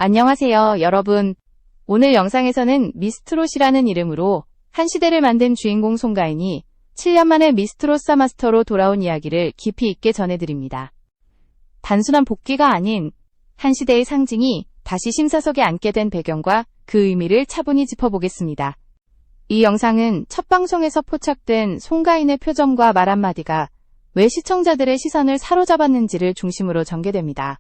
안녕하세요, 여러분. 오늘 영상에서는 미스트롯이라는 이름으로 한 시대를 만든 주인공 송가인이 7년 만에 미스트롯 마스터로 돌아온 이야기를 깊이 있게 전해드립니다. 단순한 복귀가 아닌 한 시대의 상징이 다시 심사석에 앉게 된 배경과 그 의미를 차분히 짚어보겠습니다. 이 영상은 첫 방송에서 포착된 송가인의 표정과 말 한마디가 왜 시청자들의 시선을 사로잡았는지를 중심으로 전개됩니다.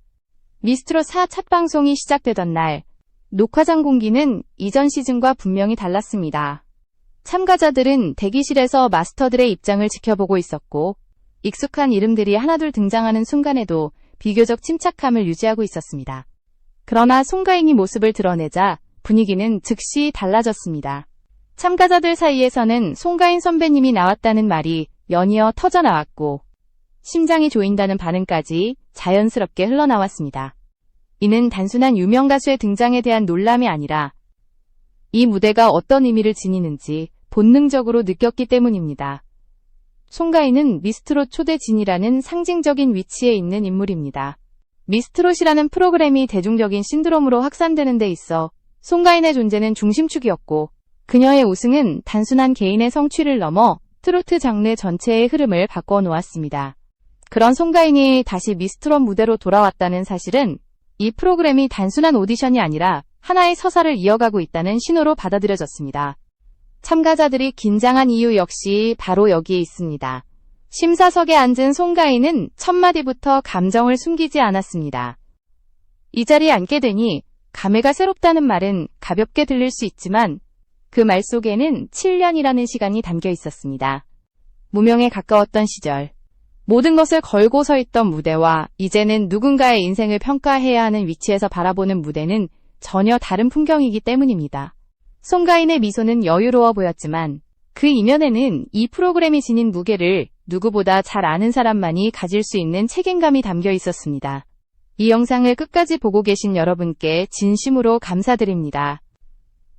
미스트롯 4 첫 방송이 시작되던 날, 녹화장 공기는 이전 시즌과 분명히 달랐습니다. 참가자들은 대기실에서 마스터들의 입장을 지켜보고 있었고, 익숙한 이름들이 하나둘 등장하는 순간에도 비교적 침착함을 유지하고 있었습니다. 그러나 송가인이 모습을 드러내자 분위기는 즉시 달라졌습니다. 참가자들 사이에서는 송가인 선배님이 나왔다는 말이 연이어 터져나왔고, 심장이 조인다는 반응까지 자연스럽게 흘러나왔습니다. 이는 단순한 유명 가수의 등장에 대한 놀람이 아니라 이 무대가 어떤 의미를 지니는지 본능적으로 느꼈기 때문입니다. 송가인은 미스트롯 초대진이라는 상징적인 위치에 있는 인물입니다. 미스트롯이라는 프로그램이 대중적인 신드롬으로 확산되는 데 있어 송가인의 존재는 중심축이었고, 그녀의 우승은 단순한 개인의 성취를 넘어 트로트 장르 전체의 흐름을 바꿔놓았습니다. 그런 송가인이 다시 미스트롯 무대로 돌아왔다는 사실은 이 프로그램이 단순한 오디션이 아니라 하나의 서사를 이어가고 있다는 신호로 받아들여졌습니다. 참가자들이 긴장한 이유 역시 바로 여기에 있습니다. 심사석에 앉은 송가인은 첫 마디부터 감정을 숨기지 않았습니다. 이 자리에 앉게 되니 감회가 새롭다는 말은 가볍게 들릴 수 있지만 그 말 속에는 7년이라는 시간이 담겨 있었습니다. 무명에 가까웠던 시절, 모든 것을 걸고 서 있던 무대와 이제는 누군가의 인생을 평가해야 하는 위치에서 바라보는 무대는 전혀 다른 풍경이기 때문입니다. 송가인의 미소는 여유로워 보였지만 그 이면에는 이 프로그램이 지닌 무게를 누구보다 잘 아는 사람만이 가질 수 있는 책임감이 담겨 있었습니다. 이 영상을 끝까지 보고 계신 여러분께 진심으로 감사드립니다.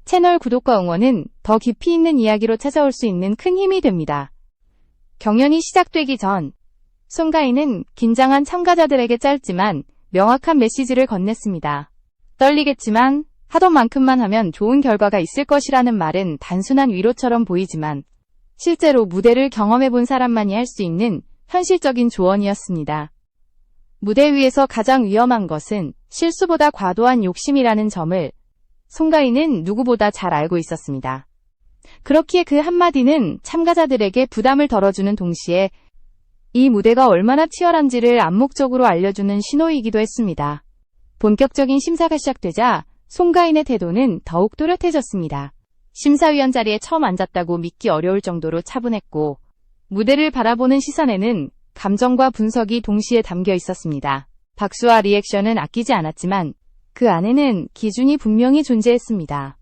채널 구독과 응원은 더 깊이 있는 이야기로 찾아올 수 있는 큰 힘이 됩니다. 경연이 시작되기 전 송가인은 긴장한 참가자들에게 짧지만 명확한 메시지를 건넸습니다. 떨리겠지만 하던 만큼만 하면 좋은 결과가 있을 것이라는 말은 단순한 위로처럼 보이지만 실제로 무대를 경험해본 사람만이 할 수 있는 현실적인 조언이었습니다. 무대 위에서 가장 위험한 것은 실수보다 과도한 욕심이라는 점을 송가인은 누구보다 잘 알고 있었습니다. 그렇기에 그 한마디는 참가자들에게 부담을 덜어주는 동시에 이 무대가 얼마나 치열한지를 암묵적으로 알려주는 신호이기도 했습니다. 본격적인 심사가 시작되자 송가인의 태도는 더욱 또렷해졌습니다. 심사위원 자리에 처음 앉았다고 믿기 어려울 정도로 차분했고, 무대를 바라보는 시선에는 감정과 분석이 동시에 담겨 있었습니다. 박수와 리액션은 아끼지 않았지만 그 안에는 기준이 분명히 존재했습니다.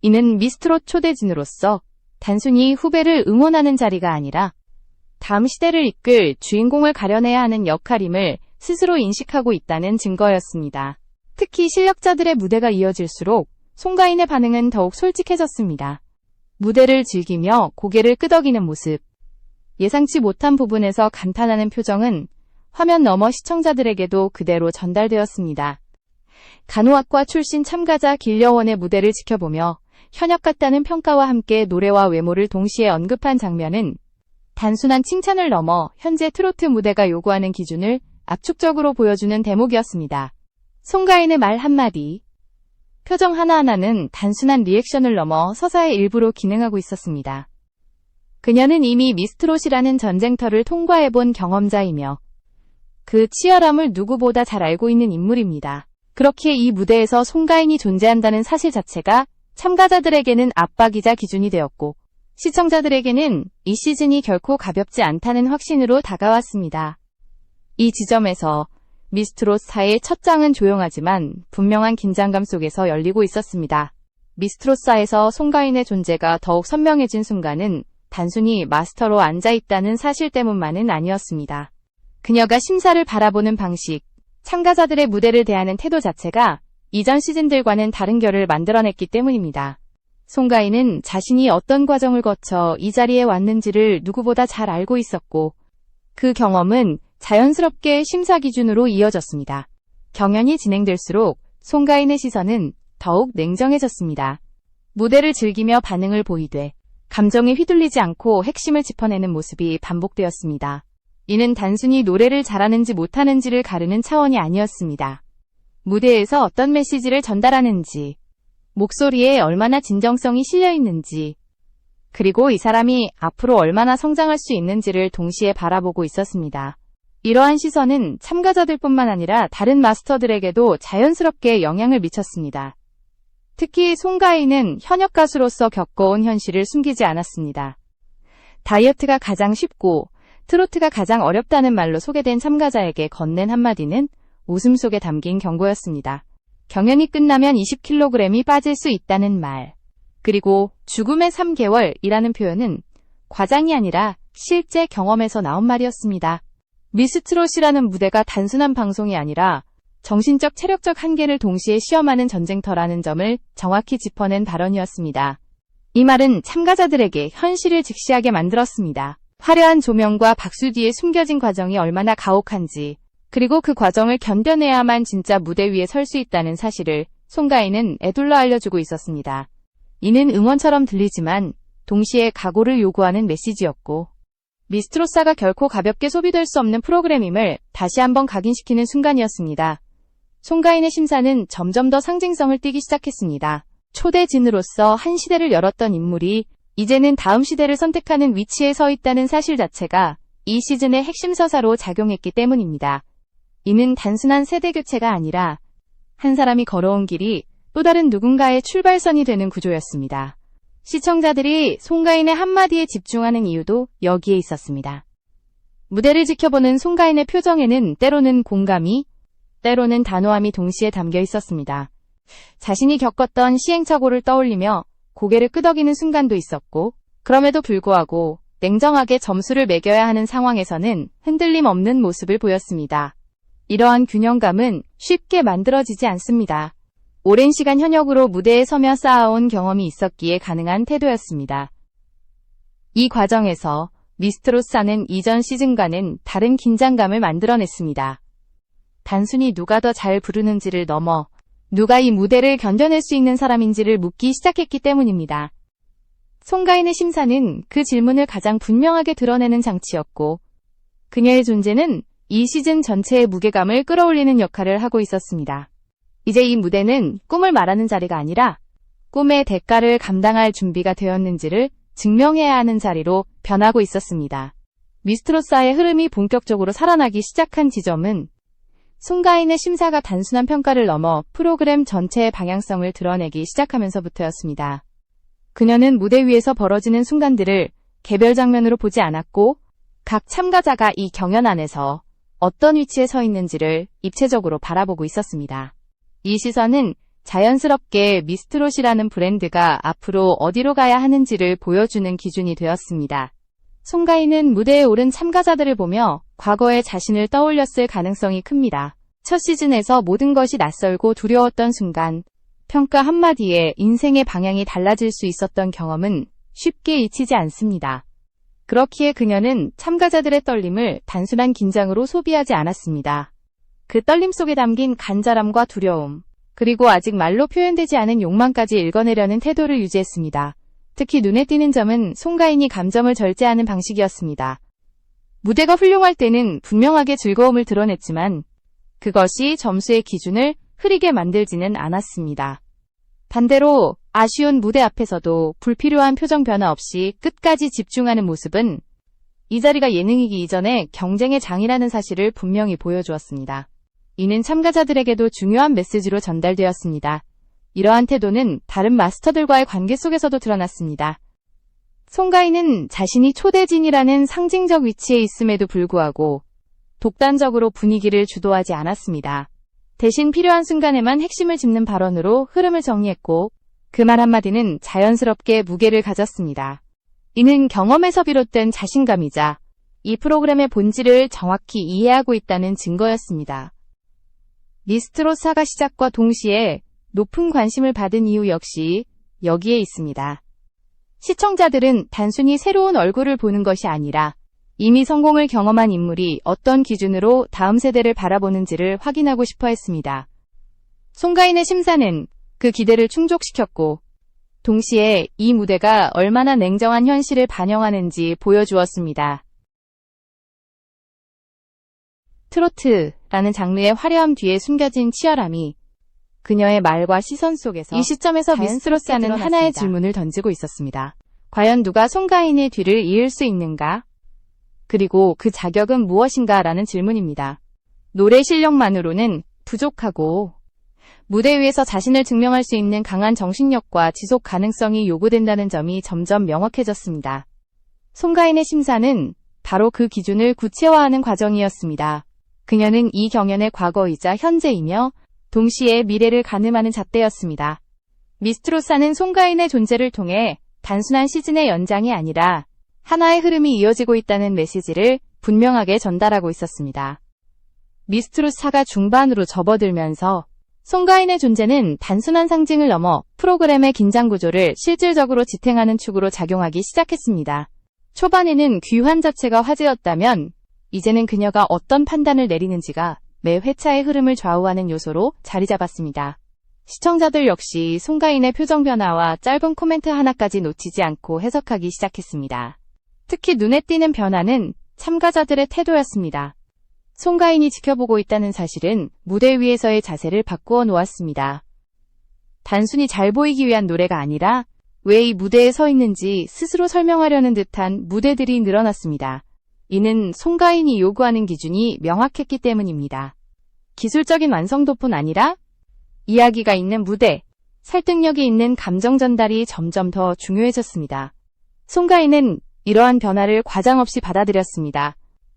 이는 미스트롯 초대진으로서 단순히 후배를 응원하는 자리가 아니라 다음 시대를 이끌 주인공을 가려내야 하는 역할임을 스스로 인식하고 있다는 증거였습니다. 특히 실력자들의 무대가 이어질수록 송가인의 반응은 더욱 솔직해졌습니다. 무대를 즐기며 고개를 끄덕이는 모습, 예상치 못한 부분에서 감탄하는 표정은 화면 너머 시청자들에게도 그대로 전달되었습니다. 간호학과 출신 참가자 길려원의 무대를 지켜보며 현역 같다는 평가와 함께 노래와 외모를 동시에 언급한 장면은 단순한 칭찬을 넘어 현재 트로트 무대가 요구하는 기준을 압축적으로 보여주는 대목이었습니다. 송가인의 말 한마디, 표정 하나하나는 단순한 리액션을 넘어 서사의 일부로 기능하고 있었습니다. 그녀는 이미 미스트롯이라는 전쟁터를 통과해본 경험자이며 그 치열함을 누구보다 잘 알고 있는 인물입니다. 그렇기에 이 무대에서 송가인이 존재한다는 사실 자체가 참가자들에게는 압박이자 기준이 되었고, 시청자들에게는 이 시즌이 결코 가볍지 않다는 확신으로 다가왔습니다. 이 지점에서 미스트롯 4의 첫 장은 조용하지만 분명한 긴장감 속에서 열리고 있었습니다. 미스트롯 4에서 송가인의 존재가 더욱 선명해진 순간은 단순히 마스터로 앉아있다는 사실 때문만은 아니었습니다. 그녀가 심사를 바라보는 방식, 참가자들의 무대를 대하는 태도 자체가 이전 시즌들과는 다른 결을 만들어냈기 때문입니다. 송가인은 자신이 어떤 과정을 거쳐 이 자리에 왔는지를 누구보다 잘 알고 있었고, 그 경험은 자연스럽게 심사 기준으로 이어졌습니다. 경연이 진행될수록 송가인의 시선은 더욱 냉정해졌습니다. 무대를 즐기며 반응을 보이되 감정에 휘둘리지 않고 핵심을 짚어내는 모습이 반복되었습니다. 이는 단순히 노래를 잘하는지 못하는지를 가르는 차원이 아니었습니다. 무대에서 어떤 메시지를 전달하는지, 목소리에 얼마나 진정성이 실려 있는지, 그리고 이 사람이 앞으로 얼마나 성장할 수 있는지를 동시에 바라보고 있었습니다. 이러한 시선은 참가자들뿐만 아니라 다른 마스터들에게도 자연스럽게 영향을 미쳤습니다. 특히 송가인은 현역 가수로서 겪어온 현실을 숨기지 않았습니다. 다이어트가 가장 쉽고 트로트가 가장 어렵다는 말로 소개된 참가자에게 건넨 한마디는 웃음 속에 담긴 경고였습니다. 경연이 끝나면 20kg이 빠질 수 있다는 말. 그리고 죽음의 3개월이라는 표현은 과장이 아니라 실제 경험에서 나온 말이었습니다. 미스트롯이라는 무대가 단순한 방송이 아니라 정신적 체력적 한계를 동시에 시험하는 전쟁터라는 점을 정확히 짚어낸 발언이었습니다. 이 말은 참가자들에게 현실을 직시하게 만들었습니다. 화려한 조명과 박수 뒤에 숨겨진 과정이 얼마나 가혹한지, 그리고 그 과정을 견뎌내야만 진짜 무대 위에 설 수 있다는 사실을 송가인은 에둘러 알려주고 있었습니다. 이는 응원처럼 들리지만 동시에 각오를 요구하는 메시지였고, 미스트롯사가 결코 가볍게 소비될 수 없는 프로그램임을 다시 한번 각인시키는 순간이었습니다. 송가인의 심사는 점점 더 상징성을 띠기 시작했습니다. 초대진으로서 한 시대를 열었던 인물이 이제는 다음 시대를 선택하는 위치에 서 있다는 사실 자체가 이 시즌의 핵심 서사로 작용했기 때문입니다. 이는 단순한 세대 교체가 아니라 한 사람이 걸어온 길이 또 다른 누군가의 출발선이 되는 구조였습니다. 시청자들이 송가인의 한마디에 집중하는 이유도 여기에 있었습니다. 무대를 지켜보는 송가인의 표정에는 때로는 공감이, 때로는 단호함이 동시에 담겨 있었습니다. 자신이 겪었던 시행착오를 떠올리며 고개를 끄덕이는 순간도 있었고, 그럼에도 불구하고 냉정하게 점수를 매겨야 하는 상황에서는 흔들림 없는 모습을 보였습니다. 이러한 균형감은 쉽게 만들어지지 않습니다. 오랜 시간 현역으로 무대에 서며 쌓아온 경험이 있었기에 가능한 태도였습니다. 이 과정에서 미스트롯사는 이전 시즌과는 다른 긴장감을 만들어냈습니다. 단순히 누가 더 잘 부르는지를 넘어 누가 이 무대를 견뎌낼 수 있는 사람인지를 묻기 시작했기 때문입니다. 송가인의 심사는 그 질문을 가장 분명하게 드러내는 장치였고, 그녀의 존재는 이 시즌 전체의 무게감을 끌어올리는 역할을 하고 있었습니다. 이제 이 무대는 꿈을 말하는 자리가 아니라 꿈의 대가를 감당할 준비가 되었는지를 증명해야 하는 자리로 변하고 있었습니다. 미스트롯사의 흐름이 본격적으로 살아나기 시작한 지점은 송가인의 심사가 단순한 평가를 넘어 프로그램 전체의 방향성을 드러내기 시작하면서부터였습니다. 그녀는 무대 위에서 벌어지는 순간들을 개별 장면으로 보지 않았고, 각 참가자가 이 경연 안에서 어떤 위치에 서 있는지를 입체적으로 바라보고 있었습니다. 이 시선은 자연스럽게 미스트롯이라는 브랜드가 앞으로 어디로 가야 하는지를 보여주는 기준이 되었습니다. 송가인은 무대에 오른 참가자들을 보며 과거의 자신을 떠올렸을 가능성이 큽니다. 첫 시즌에서 모든 것이 낯설고 두려웠던 순간, 평가 한마디에 인생의 방향이 달라질 수 있었던 경험은 쉽게 잊히지 않습니다. 그렇기에 그녀는 참가자들의 떨림을 단순한 긴장으로 소비하지 않았습니다. 그 떨림 속에 담긴 간절함과 두려움, 그리고 아직 말로 표현되지 않은 욕망까지 읽어내려는 태도를 유지했습니다. 특히 눈에 띄는 점은 송가인이 감정을 절제하는 방식이었습니다. 무대가 훌륭할 때는 분명하게 즐거움을 드러냈지만 그것이 점수의 기준을 흐리게 만들지는 않았습니다. 반대로 아쉬운 무대 앞에서도 불필요한 표정 변화 없이 끝까지 집중하는 모습은 이 자리가 예능이기 이전에 경쟁의 장이라는 사실을 분명히 보여주었습니다. 이는 참가자들에게도 중요한 메시지로 전달되었습니다. 이러한 태도는 다른 마스터들과의 관계 속에서도 드러났습니다. 송가인은 자신이 초대진이라는 상징적 위치에 있음에도 불구하고 독단적으로 분위기를 주도하지 않았습니다. 대신 필요한 순간에만 핵심을 짚는 발언으로 흐름을 정리했고, 그 말 한마디는 자연스럽게 무게를 가졌습니다. 이는 경험에서 비롯된 자신감이자 이 프로그램의 본질을 정확히 이해하고 있다는 증거였습니다. 미스트롯사가 시작과 동시에 높은 관심을 받은 이유 역시 여기에 있습니다. 시청자들은 단순히 새로운 얼굴을 보는 것이 아니라 이미 성공을 경험한 인물이 어떤 기준으로 다음 세대를 바라보는지를 확인하고 싶어 했습니다. 송가인의 심사는 그 기대를 충족시켰고, 동시에 이 무대가 얼마나 냉정한 현실을 반영하는지 보여주었습니다. 트로트라는 장르의 화려함 뒤에 숨겨진 치열함이 그녀의 말과 시선 속에서 이 시점에서 미스트로스는 하나의 질문을 던지고 있었습니다. 과연 누가 송가인의 뒤를 이을 수 있는가? 그리고 그 자격은 무엇인가? 라는 질문입니다. 노래 실력만으로는 부족하고 무대 위에서 자신을 증명할 수 있는 강한 정신력과 지속 가능성이 요구된다는 점이 점점 명확해졌습니다. 송가인의 심사는 바로 그 기준을 구체화하는 과정이었습니다. 그녀는 이 경연의 과거이자 현재이며 동시에 미래를 가늠하는 잣대였습니다. 미스트로사는 송가인의 존재를 통해 단순한 시즌의 연장이 아니라 하나의 흐름이 이어지고 있다는 메시지를 분명하게 전달하고 있었습니다. 미스트로사가 중반으로 접어들면서 송가인의 존재는 단순한 상징을 넘어 프로그램의 긴장 구조를 실질적으로 지탱하는 축으로 작용하기 시작했습니다. 초반에는 귀환 자체가 화제였다면 이제는 그녀가 어떤 판단을 내리는지가 매 회차의 흐름을 좌우하는 요소로 자리 잡았습니다. 시청자들 역시 송가인의 표정 변화와 짧은 코멘트 하나까지 놓치지 않고 해석하기 시작했습니다. 특히 눈에 띄는 변화는 참가자들의 태도였습니다. 송가인이 지켜보고 있다는 사실은 무대 위에서의 자세를 바꾸어 놓았습니다. 단순히 잘 보이기 위한 노래가 아니라 왜 이 무대에 서 있는지 스스로 설명하려는 듯한 무대들이 늘어났습니다. 이는 송가인이 요구하는 기준이 명확했기 때문입니다. 기술적인 완성도뿐 아니라 이야기가 있는 무대, 설득력이 있는 감정 전달이 점점 더 중요해졌습니다. 송가인은 이러한 변화를 과장 없이 받아들였습니다.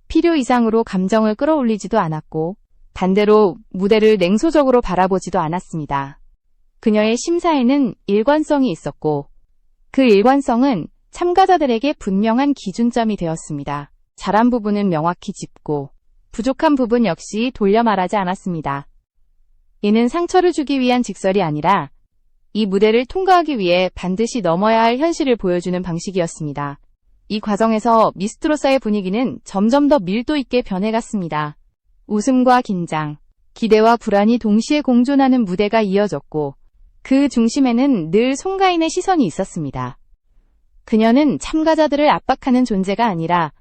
필요 이상으로 감정을 끌어올리지도 않았고 반대로 무대를 냉소적으로 바라보지도 않았습니다. 그녀의 심사에는 일관성이 있었고 그 일관성은 참가자들에게 분명한 기준점이 되었습니다. 잘한 부분은 명확히 짚고 부족한 부분 역시 돌려 말하지 않았습니다. 이는 상처를 주기 위한 직설이 아니라 이 무대를 통과하기 위해 반드시 넘어야 할 현실을 보여주는 방식이었습니다. 이 과정에서 미스트로사의 분위기는 점점 더 밀도 있게 변해갔습니다. 웃음과 긴장, 기대와 불안이 동시에 공존하는 무대가 이어졌고 그 중심에는 늘 송가인의 시선이 있었습니다. 그녀는 참가자들을 압박하는 존재가 아니라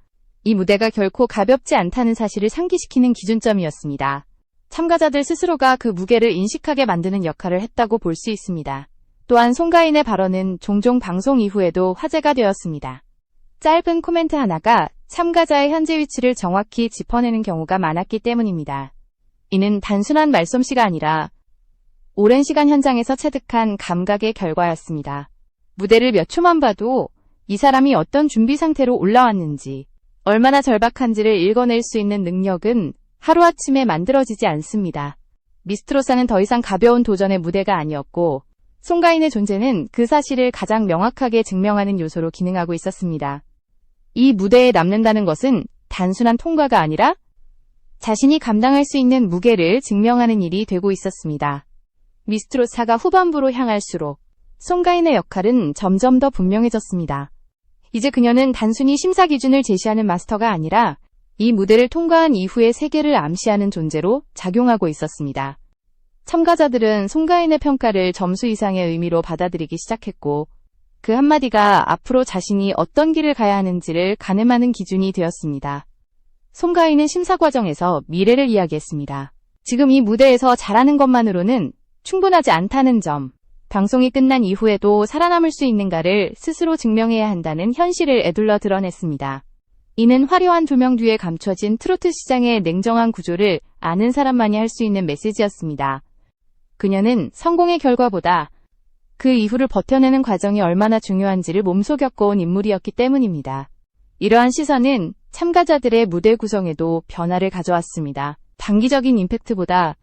이 무대가 결코 가볍지 않다는 사실을 상기시키는 기준점이었습니다. 참가자들 스스로가 그 무게를 인식하게 만드는 역할을 했다고 볼 수 있습니다. 또한 송가인의 발언은 종종 방송 이후에도 화제가 되었습니다. 짧은 코멘트 하나가 참가자의 현재 위치를 정확히 짚어내는 경우가 많았기 때문입니다. 이는 단순한 말솜씨가 아니라 오랜 시간 현장에서 체득한 감각의 결과였습니다. 무대를 몇 초만 봐도 이 사람이 어떤 준비 상태로 올라왔는지, 얼마나 절박한지를 읽어낼 수 있는 능력은 하루아침에 만들어지지 않습니다. 미스트로사는 더 이상 가벼운 도전의 무대가 아니었고 송가인의 존재는 그 사실을 가장 명확하게 증명하는 요소로 기능하고 있었습니다. 이 무대에 남는다는 것은 단순한 통과가 아니라 자신이 감당할 수 있는 무게를 증명하는 일이 되고 있었습니다. 미스트로사가 후반부로 향할수록 송가인의 역할은 점점 더 분명해졌습니다. 이제 그녀는 단순히 심사 기준을 제시하는 마스터가 아니라 이 무대를 통과한 이후의 세계를 암시하는 존재로 작용하고 있었습니다. 참가자들은 송가인의 평가를 점수 이상의 의미로 받아들이기 시작했고 그 한마디가 앞으로 자신이 어떤 길을 가야 하는지를 가늠하는 기준이 되었습니다. 송가인은 심사 과정에서 미래를 이야기했습니다. 지금 이 무대에서 잘하는 것만으로는 충분하지 않다는 점, 방송이 끝난 이후에도 살아남을 수 있는가를 스스로 증명해야 한다는 현실을 에둘러 드러냈습니다. 이는 화려한 조명 뒤에 감춰진 트로트 시장의 냉정한 구조를 아는 사람만이 할 수 있는 메시지였습니다. 그녀는 성공의 결과보다 그 이후를 버텨내는 과정이 얼마나 중요한지를 몸소 겪어온 인물이었기 때문입니다. 이러한 시선은 참가자들의 무대 구성에도 변화를 가져왔습니다. 단기적인 임팩트보다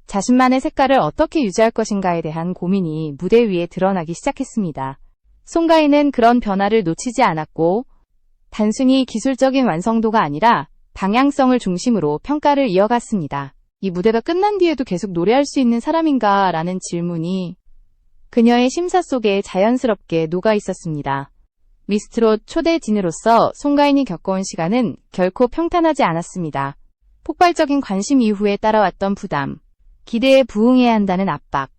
자신만의 색깔을 어떻게 유지할 것인가에 대한 고민이 무대 위에 드러나기 시작했습니다. 송가인은 그런 변화를 놓치지 않았고 단순히 기술적인 완성도가 아니라 방향성을 중심으로 평가를 이어갔습니다. 이 무대가 끝난 뒤에도 계속 노래할 수 있는 사람인가? 라는 질문이 그녀의 심사 속에 자연스럽게 녹아 있었습니다. 미스트롯 초대진으로서 송가인이 겪어온 시간은 결코 평탄하지 않았습니다. 폭발적인 관심 이후에 따라왔던 부담, 기대에 부응해야 한다는 압박,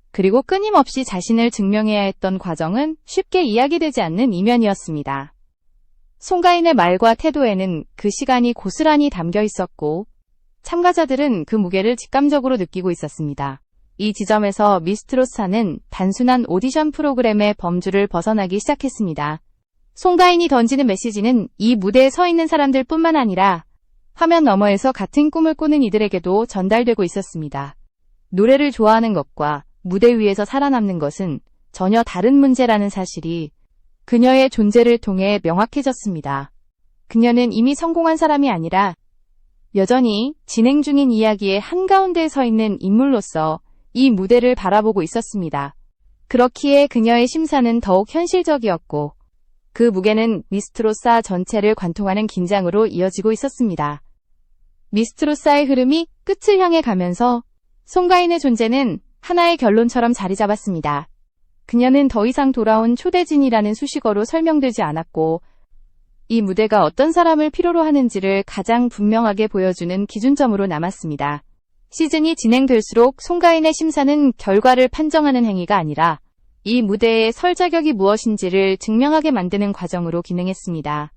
그리고 끊임없이 자신을 증명해야 했던 과정은 쉽게 이야기되지 않는 이면이었습니다. 송가인의 말과 태도에는 그 시간이 고스란히 담겨 있었고, 참가자들은 그 무게를 직감적으로 느끼고 있었습니다. 이 지점에서 미스트로사는 단순한 오디션 프로그램의 범주를 벗어나기 시작했습니다. 송가인이 던지는 메시지는 이 무대에 서 있는 사람들뿐만 아니라 화면 너머에서 같은 꿈을 꾸는 이들에게도 전달되고 있었습니다. 노래를 좋아하는 것과 무대 위에서 살아남는 것은 전혀 다른 문제라는 사실이 그녀의 존재를 통해 명확해졌습니다. 그녀는 이미 성공한 사람이 아니라 여전히 진행 중인 이야기의 한가운데에 서 있는 인물로서 이 무대를 바라보고 있었습니다. 그렇기에 그녀의 심사는 더욱 현실적이었고, 그 무게는 미스트로사 전체를 관통하는 긴장으로 이어지고 있었습니다. 미스트로사의 흐름이 끝을 향해 가면서 송가인의 존재는 하나의 결론처럼 자리 잡았습니다. 그녀는 더 이상 돌아온 초대진이라는 수식어로 설명되지 않았고, 이 무대가 어떤 사람을 필요로 하는지를 가장 분명하게 보여주는 기준점으로 남았습니다. 시즌이 진행될수록 송가인의 심사는 결과를 판정하는 행위가 아니라 이 무대의 설 자격이 무엇인지를 증명하게 만드는 과정으로 기능했습니다.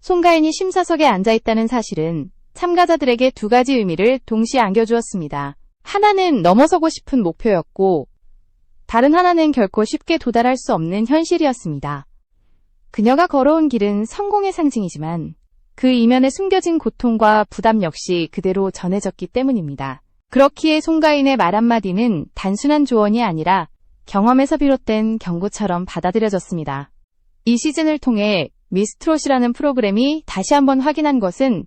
송가인이 심사석에 앉아있다는 사실은 참가자들에게 두 가지 의미를 동시에 안겨주었습니다. 하나는 넘어서고 싶은 목표였고, 다른 하나는 결코 쉽게 도달할 수 없는 현실이었습니다. 그녀가 걸어온 길은 성공의 상징이지만 그 이면에 숨겨진 고통과 부담 역시 그대로 전해졌기 때문입니다. 그렇기에 송가인의 말 한마디는 단순한 조언이 아니라 경험에서 비롯된 경고처럼 받아들여졌습니다. 이 시즌을 통해 미스트롯이라는 프로그램이 다시 한번 확인한 것은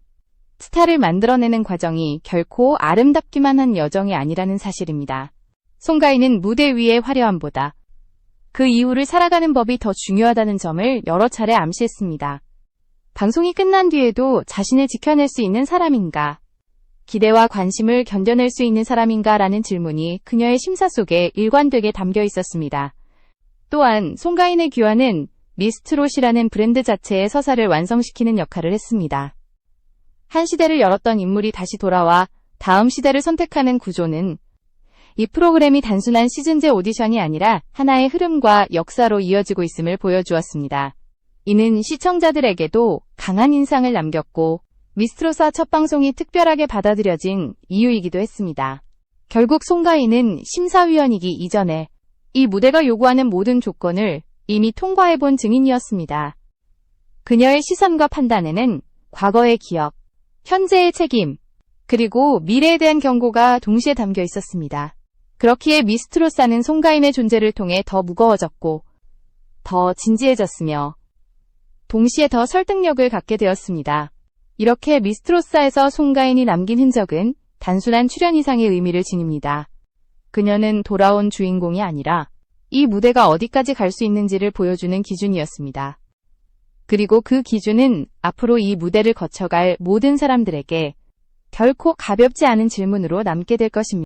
스타를 만들어내는 과정이 결코 아름답기만 한 여정이 아니라는 사실입니다. 송가인은 무대 위의 화려함보다 그 이후를 살아가는 법이 더 중요하다는 점을 여러 차례 암시했습니다. 방송이 끝난 뒤에도 자신을 지켜낼 수 있는 사람인가? 기대와 관심을 견뎌낼 수 있는 사람인가? 라는 질문이 그녀의 심사 속에 일관되게 담겨 있었습니다. 또한 송가인의 귀환은 미스트롯이라는 브랜드 자체의 서사를 완성시키는 역할을 했습니다. 한 시대를 열었던 인물이 다시 돌아와 다음 시대를 선택하는 구조는 이 프로그램이 단순한 시즌제 오디션이 아니라 하나의 흐름과 역사로 이어지고 있음을 보여주었습니다. 이는 시청자들에게도 강한 인상을 남겼고 미스트롯사 첫 방송이 특별하게 받아들여진 이유이기도 했습니다. 결국 송가인은 심사위원이기 이전에 이 무대가 요구하는 모든 조건을 이미 통과해본 증인이었습니다. 그녀의 시선과 판단에는 과거의 기억, 현재의 책임, 그리고 미래에 대한 경고가 동시에 담겨 있었습니다. 그렇기에 미스트롯사는 송가인의 존재를 통해 더 무거워졌고 더 진지해졌으며 동시에 더 설득력을 갖게 되었습니다. 이렇게 미스트롯사에서 송가인이 남긴 흔적은 단순한 출연 이상의 의미를 지닙니다. 그녀는 돌아온 주인공이 아니라 이 무대가 어디까지 갈 수 있는지를 보여주는 기준이었습니다. 그리고 그 기준은 앞으로 이 무대를 거쳐갈 모든 사람들에게 결코 가볍지 않은 질문으로 남게 될 것입니다.